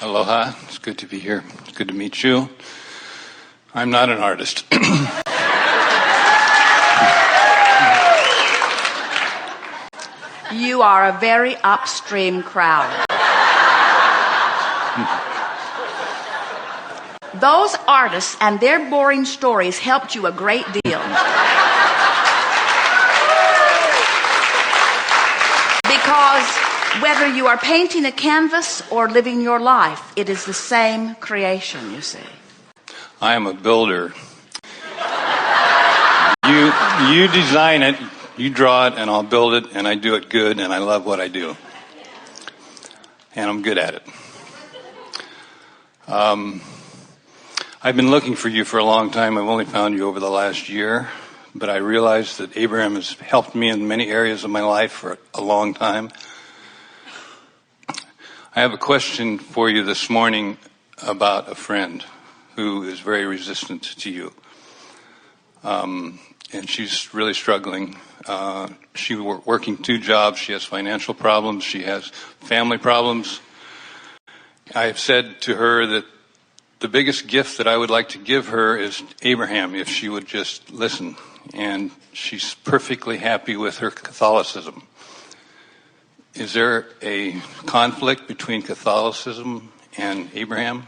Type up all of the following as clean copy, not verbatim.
Aloha. It's good to be here. It's good to meet you. I'm not an artist. You are a very upstream crowd. Those artists and their boring stories helped you a great deal. Because whether you are painting a canvas or living your life, it is the same creation, you see. I am a builder. You design it, you draw it, and I'll build it, and I do it good, and I love what I do. And I'm good at it. I've been looking for you for a long time. I've only found you over the last year, but I realized that Abraham has helped me in many areas of my life for a long time. I have a question for you this morning about a friend who is very resistant to you. And she's really struggling. She's working 2 jobs. She has financial problems. She has family problems. I have said to her that the biggest gift that I would like to give her is Abraham, if she would just listen. And she's perfectly happy with her Catholicism. Is there a conflict between Catholicism and Abraham?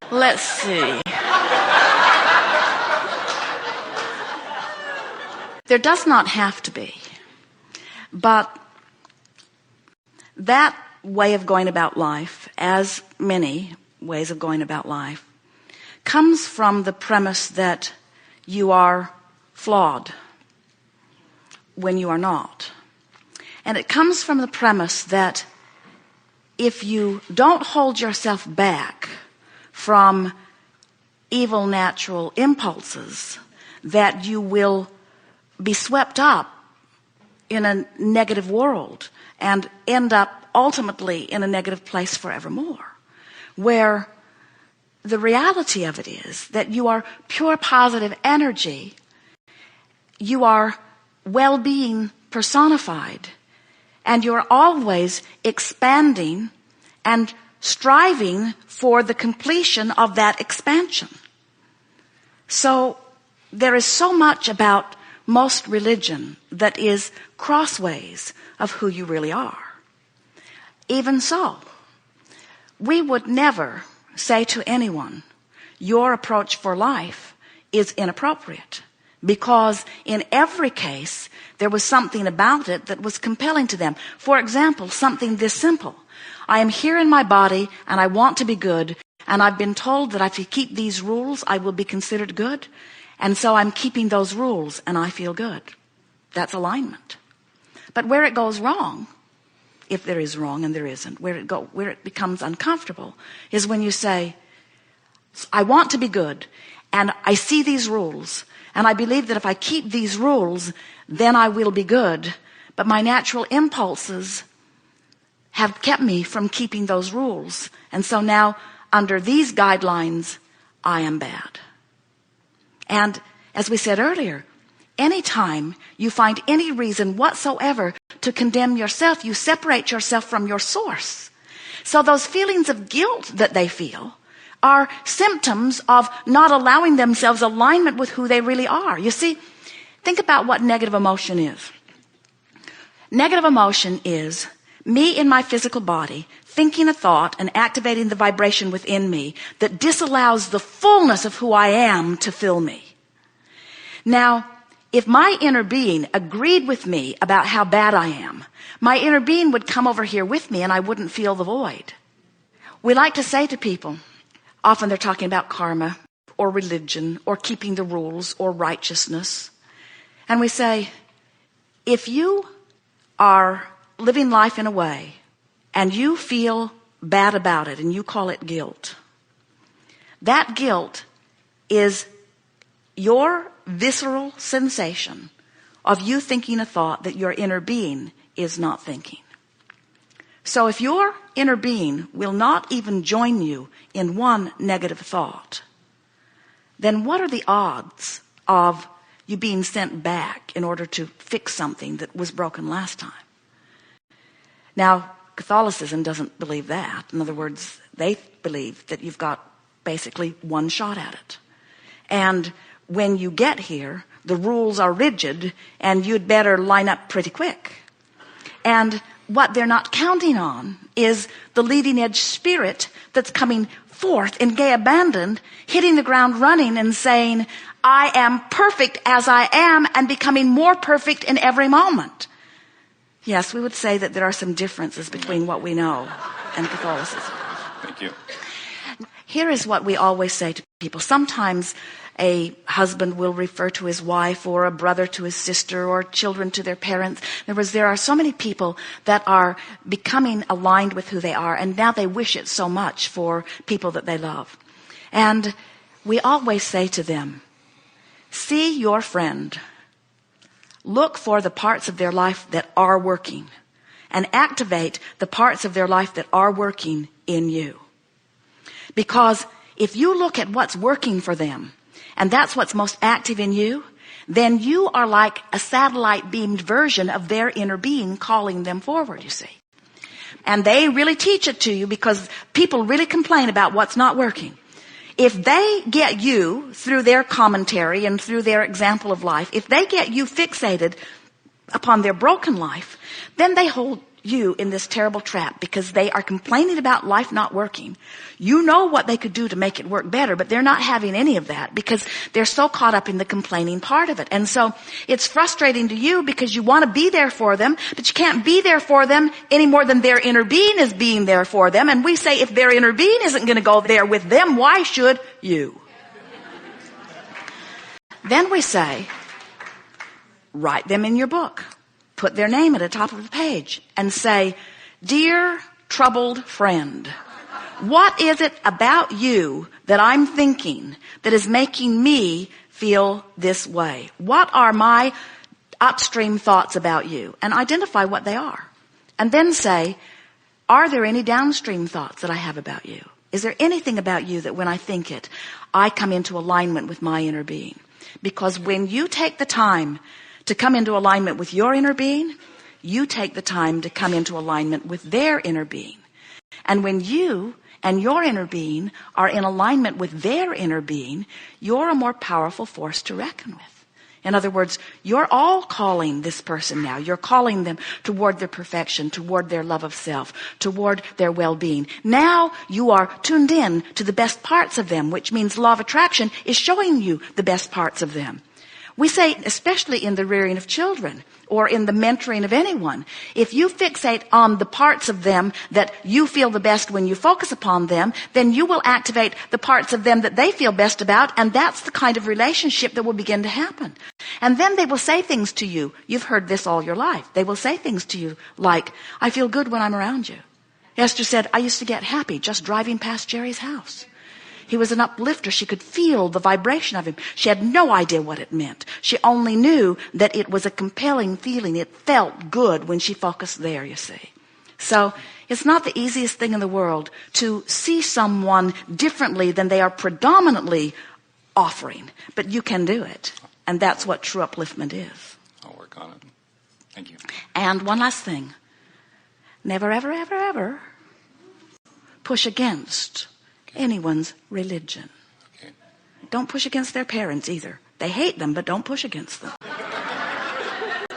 Let's see. There does not have to be. But that way of going about life, as many ways of going about life, comes from the premise that you are flawed when you are not. And it comes from the premise that if you don't hold yourself back from evil natural impulses, that you will be swept up in a negative world and end up ultimately in a negative place forevermore, where the reality of it is that you are pure positive energy, you are well-being personified, and you're always expanding and striving for the completion of that expansion. So there is so much about most religion that is crossways of who you really are. Even so, we would never say to anyone, your approach for life is inappropriate, because in every case there was something about it that was compelling to them. For example, something this simple. I am here in my body and I want to be good, and I've been told that if I keep these rules I will be considered good, and so I'm keeping those rules and I feel good. That's alignment. But where it goes wrong, if there is wrong and there isn't, where it becomes uncomfortable is when you say, I want to be good and I see these rules and I believe that if I keep these rules then I will be good, but my natural impulses have kept me from keeping those rules, and so now under these guidelines I am bad. And as we said earlier, anytime you find any reason whatsoever to condemn yourself, you separate yourself from your source. So those feelings of guilt that they feel are symptoms of not allowing themselves alignment with who they really are. You see, think about what negative emotion is. Negative emotion is me in my physical body thinking a thought and activating the vibration within me that disallows the fullness of who I am to fill me. Now, if my inner being agreed with me about how bad I am, my inner being would come over here with me and I wouldn't feel the void. We like to say to people, often they're talking about karma or religion or keeping the rules or righteousness. And we say, if you are living life in a way and you feel bad about it and you call it guilt, that guilt is your visceral sensation of you thinking a thought that your inner being is not thinking. So if your inner being will not even join you in one negative thought, then what are the odds of you being sent back in order to fix something that was broken last time? Now, Catholicism doesn't believe that. In other words, they believe that you've got basically one shot at it. And when you get here, the rules are rigid and you'd better line up pretty quick. And what they're not counting on is the leading edge spirit that's coming forth in gay abandon, hitting the ground running and saying, I am perfect as I am and becoming more perfect in every moment. Yes, we would say that there are some differences between what we know and Catholicism. Thank you. Here is what we always say to people. Sometimes a husband will refer to his wife, or a brother to his sister, or children to their parents. In other words, there are so many people that are becoming aligned with who they are, and now they wish it so much for people that they love. And we always say to them, see your friend. Look for the parts of their life that are working, and activate the parts of their life that are working in you. Because if you look at what's working for them, and that's what's most active in you, then you are like a satellite beamed version of their inner being calling them forward, you see. And they really teach it to you because people really complain about what's not working. If they get you through their commentary and through their example of life, if they get you fixated upon their broken life, then they hold you in this terrible trap because they are complaining about life not working. You know what they could do to make it work better, but they're not having any of that because they're so caught up in the complaining part of it. And so it's frustrating to you because you want to be there for them, but you can't be there for them any more than their inner being is being there for them. And we say if their inner being isn't going to go there with them, why should you? Then we say, write them in your book. Put their name at the top of the page and say, dear troubled friend, what is it about you that I'm thinking that is making me feel this way? What are my upstream thoughts about you? And identify what they are. And then say, are there any downstream thoughts that I have about you? Is there anything about you that when I think it, I come into alignment with my inner being? Because when you take the time to come into alignment with your inner being, you take the time to come into alignment with their inner being. And when you and your inner being are in alignment with their inner being, you're a more powerful force to reckon with. In other words, you're all calling this person now. You're calling them toward their perfection, toward their love of self, toward their well-being. Now you are tuned in to the best parts of them, which means law of attraction is showing you the best parts of them. We say, especially in the rearing of children or in the mentoring of anyone, if you fixate on the parts of them that you feel the best when you focus upon them, then you will activate the parts of them that they feel best about, and that's the kind of relationship that will begin to happen. And then they will say things to you. You've heard this all your life. They will say things to you like, I feel good when I'm around you. Esther said, I used to get happy just driving past Jerry's house. He was an uplifter. She could feel the vibration of him. She had no idea what it meant. She only knew that it was a compelling feeling. It felt good when she focused there, you see. So it's not the easiest thing in the world to see someone differently than they are predominantly offering. But you can do it. And that's what true upliftment is. I'll work on it. Thank you. And one last thing. Never, ever, ever, ever push against anyone's religion. Okay. Don't push against their parents either. They hate them, but don't push against them.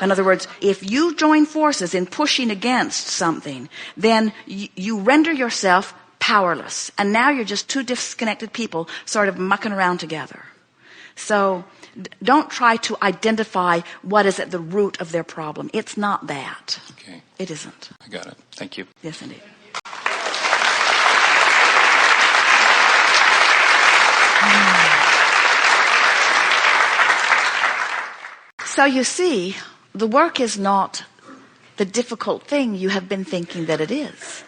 In other words, if you join forces in pushing against something, then you render yourself powerless. And now you're just two disconnected people sort of mucking around together. So don't try to identify what is at the root of their problem. It's not that. Okay. It isn't. I got it. Thank you. Yes, indeed. So you see, the work is not the difficult thing you have been thinking that it is.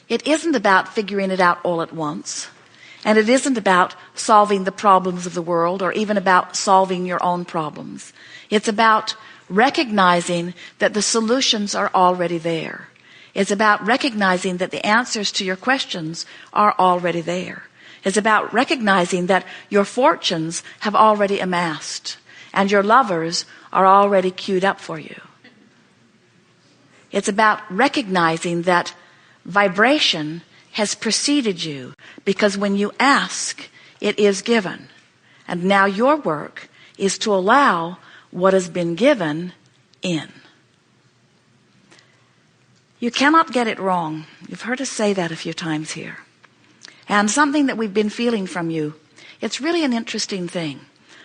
It isn't about figuring it out all at once. And it isn't about solving the problems of the world or even about solving your own problems. It's about recognizing that the solutions are already there. It's about recognizing that the answers to your questions are already there. is about recognizing that your fortunes have already amassed and your lovers are already queued up for you. It's about recognizing that vibration has preceded you, because when you ask, it is given. And now your work is to allow what has been given in. You cannot get it wrong. You've heard us say that a few times here. And something that we've been feeling from you, it's really an interesting thing.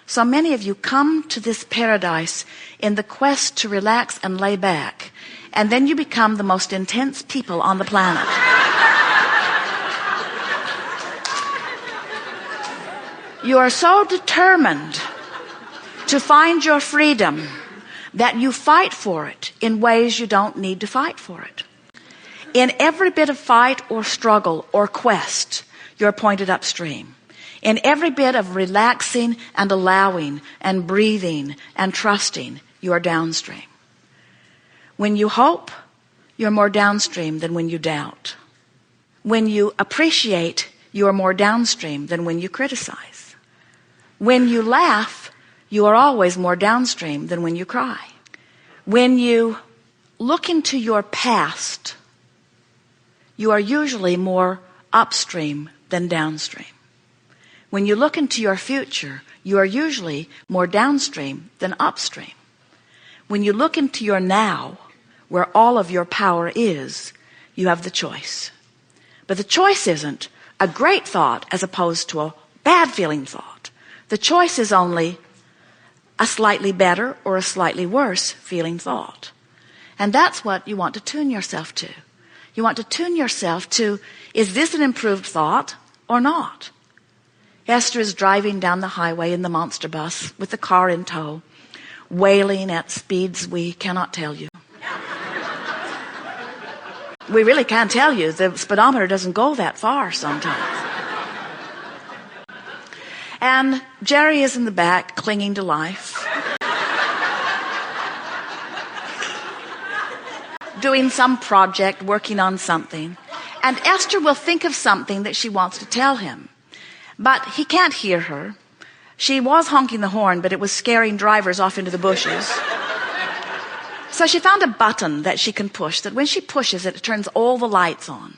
So many of you come to this paradise in the quest to relax and lay back, and then you become the most intense people on the planet. You are so determined to find your freedom that you fight for it in ways you don't need to fight for it. In every bit of fight or struggle or quest, you're pointed upstream. In every bit of relaxing and allowing and breathing and trusting, you are downstream. When you hope, you're more downstream than when you doubt. When you appreciate, you are more downstream than when you criticize. When you laugh, you are always more downstream than when you cry. When you look into your past, you are usually more upstream than downstream. When you look into your future, you are usually more downstream than upstream. When you look into your now, where all of your power is, you have the choice. But the choice isn't a great thought as opposed to a bad feeling thought. The choice is only a slightly better or a slightly worse feeling thought. And that's what you want to tune yourself to. You want to tune yourself to, is this an improved thought or not? Esther is driving down the highway in the monster bus with the car in tow, wailing at speeds we cannot tell you. We really can't tell you. The speedometer doesn't go that far sometimes. And Jerry is in the back, clinging to life, doing some project, working on something. And Esther will think of something that she wants to tell him. But he can't hear her. She was honking the horn, but it was scaring drivers off into the bushes. So she found a button that she can push, that when she pushes it, it turns all the lights on.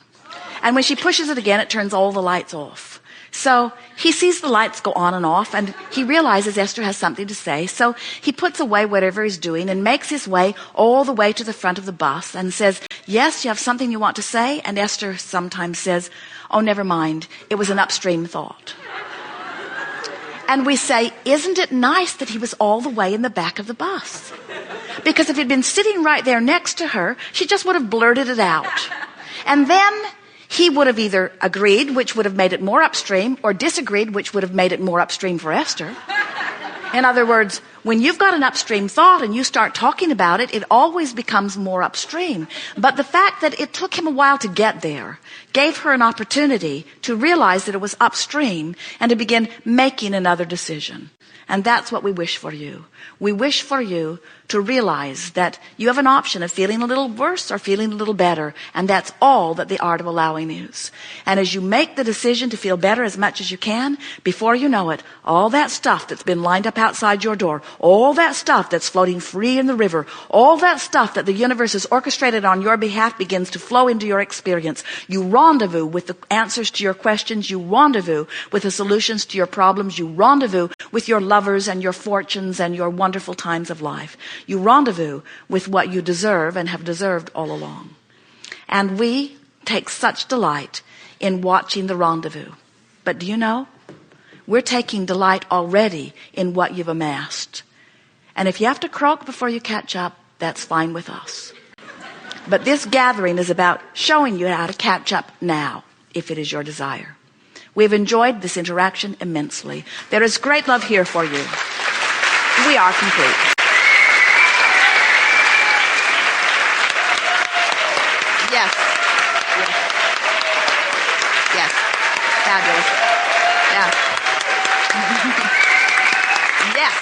And when she pushes it again, it turns all the lights off. So he sees the lights go on and off, and he realizes Esther has something to say. So he puts away whatever he's doing and makes his way all the way to the front of the bus and says, yes, you have something you want to say? And Esther sometimes says, oh, never mind. It was an upstream thought. And we say, isn't it nice that he was all the way in the back of the bus? Because if he'd been sitting right there next to her, she just would have blurted it out. And then he would have either agreed, which would have made it more upstream, or disagreed, which would have made it more upstream for Esther. In other words, when you've got an upstream thought and you start talking about it, it always becomes more upstream. But the fact that it took him a while to get there gave her an opportunity to realize that it was upstream and to begin making another decision. And that's what we wish for you. We wish for you to realize that you have an option of feeling a little worse or feeling a little better. And that's all that the art of allowing is. And as you make the decision to feel better as much as you can, before you know it, all that stuff that's been lined up outside your door, all that stuff that's floating free in the river, all that stuff that the universe has orchestrated on your behalf begins to flow into your experience. You rendezvous with the answers to your questions. You rendezvous with the solutions to your problems. You rendezvous with your lovers and your fortunes and your wonderful times of life. You rendezvous with what you deserve and have deserved all along. And we take such delight in watching the rendezvous. But do you know? We're taking delight already in what you've amassed. And if you have to croak before you catch up, that's fine with us. But this gathering is about showing you how to catch up now, if it is your desire. We've enjoyed this interaction immensely. There is great love here for you. We are complete. Yes. Yes. Yes. Fabulous. Yeah. Yes.